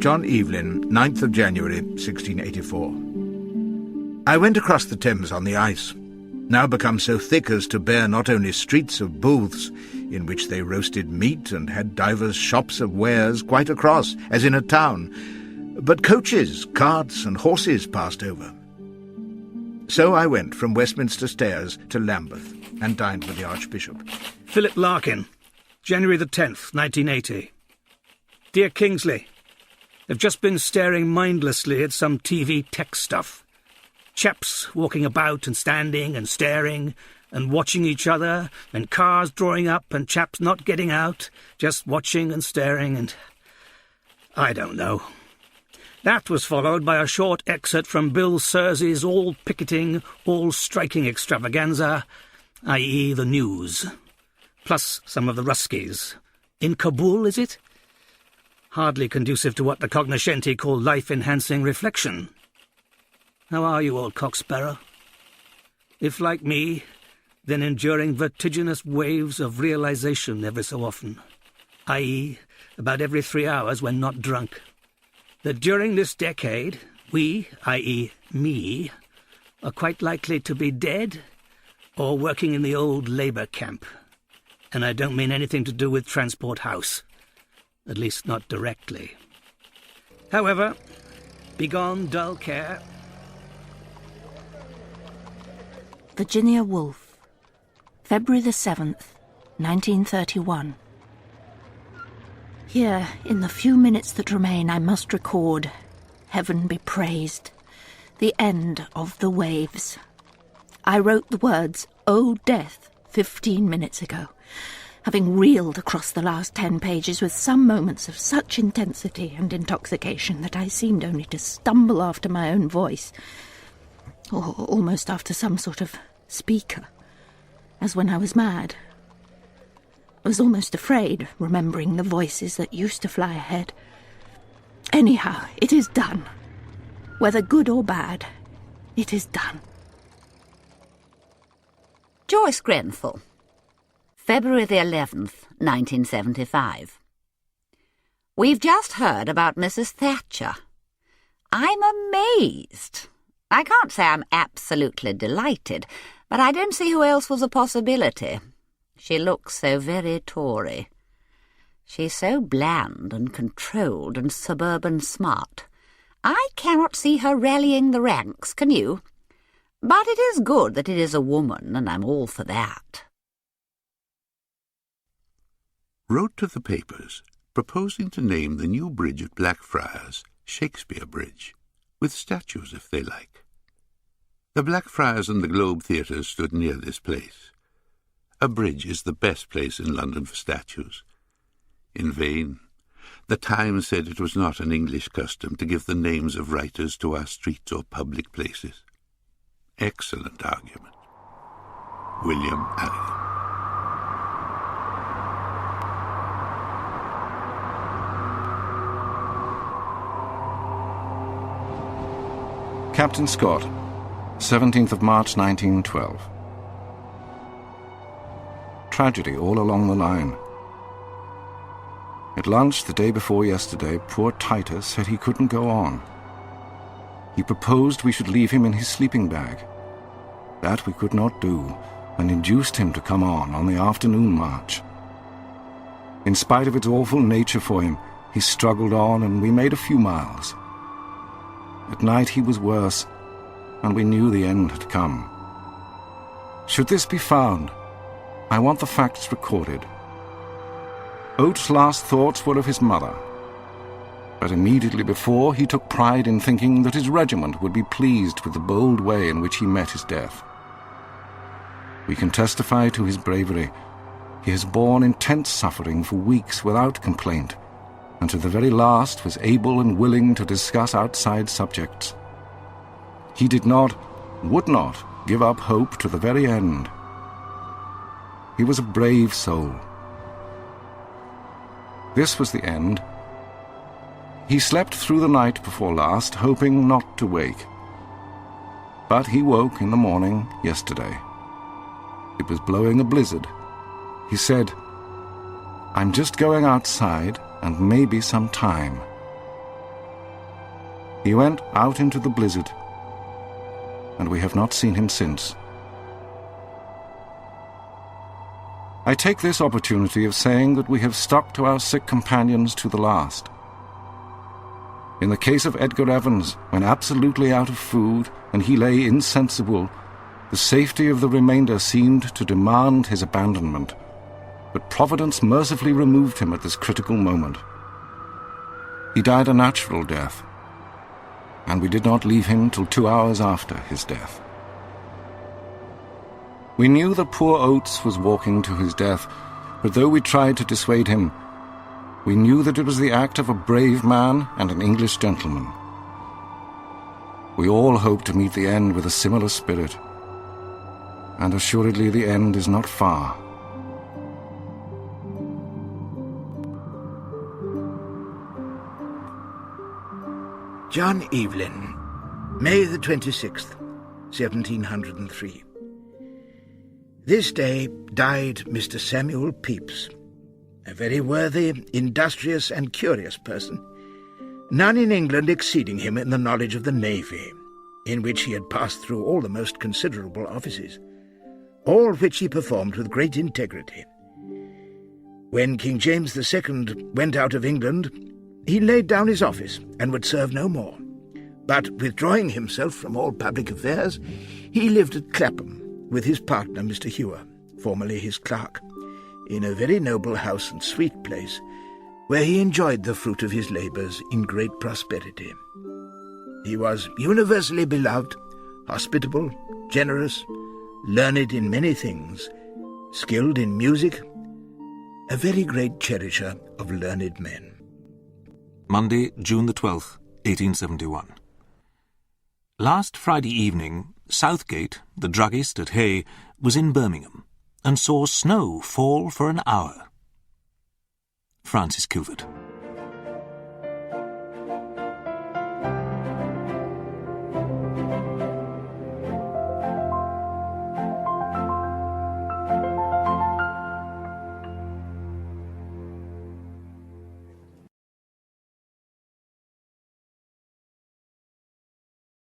John Evelyn, 9th of January, 1684. I went across the Thames on the ice, now become so thick as to bear not only streets of booths, in which they roasted meat and had divers shops of wares quite across, as in a town, but coaches, carts, and horses passed over. So I went from Westminster Stairs to Lambeth, and dined with the Archbishop. Philip Larkin, January the 10th, 1980. Dear Kingsley, I've just been staring mindlessly at some TV tech stuff. Chaps walking about and standing and staring and watching each other, and cars drawing up and chaps not getting out, just watching and staring and... I don't know. That was followed by a short excerpt from Bill Sersey's all-picketing, all-striking extravaganza, i.e. the news, plus some of the Ruskies. In Kabul, is it? Hardly conducive to what the cognoscenti call life-enhancing reflection. How are you, old cocksparrow? If, like me, then enduring vertiginous waves of realization every so often, i.e., about every 3 hours when not drunk, that during this decade, we, i.e., me, are quite likely to be dead or working in the old labour camp. And I don't mean anything to do with Transport House, at least not directly. However, begone dull care. Virginia Woolf, February the 7th, 1931. Here, in the few minutes that remain, I must record, heaven be praised, the end of the waves. I wrote the words, "O Death," 15 minutes ago, having reeled across the last 10 pages with some moments of such intensity and intoxication that I seemed only to stumble after my own voice, or almost after some sort of speaker, as when I was mad. I was almost afraid, remembering the voices that used to fly ahead. Anyhow, it is done. Whether good or bad, it is done. Joyce Grenfell, February the 11th, 1975. We've just heard about Mrs. Thatcher. I'm amazed. I can't say I'm absolutely delighted, but I don't see who else was a possibility. She looks so very Tory. She's so bland and controlled and suburban smart. I cannot see her rallying the ranks, can you? But it is good that it is a woman, and I'm all for that. Wrote to the papers, proposing to name the new bridge at Blackfriars Shakespeare Bridge, with statues if they like. The Blackfriars and the Globe Theatre stood near this place. A bridge is the best place in London for statues. In vain. The Times said it was not an English custom to give the names of writers to our streets or public places. Excellent argument. William Allen. Captain Scott, 17th of March 1912. Tragedy all along the line. At lunch the day before yesterday, poor Titus said he couldn't go on. He proposed we should leave him in his sleeping bag. That we could not do, and induced him to come on the afternoon march. In spite of its awful nature for him, he struggled on, and we made a few miles. At night he was worse, and we knew the end had come. Should this be found, I want the facts recorded. Oates' last thoughts were of his mother, but immediately before he took pride in thinking that his regiment would be pleased with the bold way in which he met his death. We can testify to his bravery. He has borne intense suffering for weeks without complaint, and to the very last was able and willing to discuss outside subjects. He did not, would not, give up hope to the very end. He was a brave soul. This was the end. He slept through the night before last, hoping not to wake. But he woke in the morning yesterday. It was blowing a blizzard. He said, "I'm just going outside, and maybe some time." He went out into the blizzard, and we have not seen him since. I take this opportunity of saying that we have stuck to our sick companions to the last. In the case of Edgar Evans, when absolutely out of food and he lay insensible, the safety of the remainder seemed to demand his abandonment, but Providence mercifully removed him at this critical moment. He died a natural death, and we did not leave him till 2 hours after his death. We knew that poor Oates was walking to his death, but though we tried to dissuade him, we knew that it was the act of a brave man and an English gentleman. We all hope to meet the end with a similar spirit, and assuredly the end is not far. John Evelyn, May the 26th, 1703. This day died Mr. Samuel Pepys, a very worthy, industrious and curious person, none in England exceeding him in the knowledge of the navy, in which he had passed through all the most considerable offices, all which he performed with great integrity. When King James II went out of England, he laid down his office and would serve no more, but withdrawing himself from all public affairs, he lived at Clapham with his partner, Mr. Hewer, formerly his clerk, in a very noble house and sweet place, where he enjoyed the fruit of his labours in great prosperity. He was universally beloved, hospitable, generous, learned in many things, skilled in music, a very great cherisher of learned men. Monday, June the 12th, 1871. Last Friday evening, Southgate, the druggist at Hay, was in Birmingham, and saw snow fall for an hour. Francis Cuvert.